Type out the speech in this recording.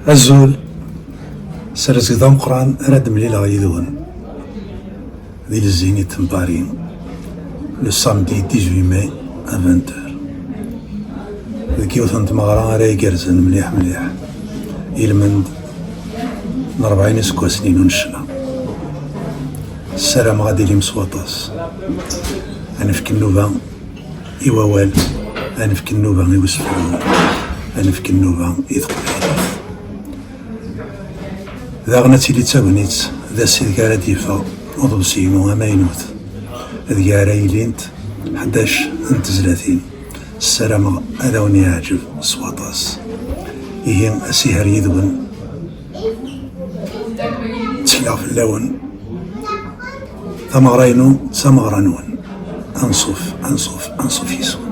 Azul, سرزق ذا مقران راد مليلة يدون ذي الزيني تنبارين لو سامدي 18 ماي 20h ذكي وثنت مغران راي قرزن مليح مليح إلمند 40 سكوا سنين ونشنا السلام غادي لي مسواطاس أنا في كنوبة إيوال أنا في كنوبة يوسفون أنا في كنوبة يثقل ذا غناتي لي تاغنيت ذا سيد كارا ديفا وضبسيمو أماينوت ذي رايلينت 11 30 السلام هذا وني عاجب سواطاس إيه أسيهر يذون تسلا في اللون ثمغرينو ثمغرنون أنصف يسون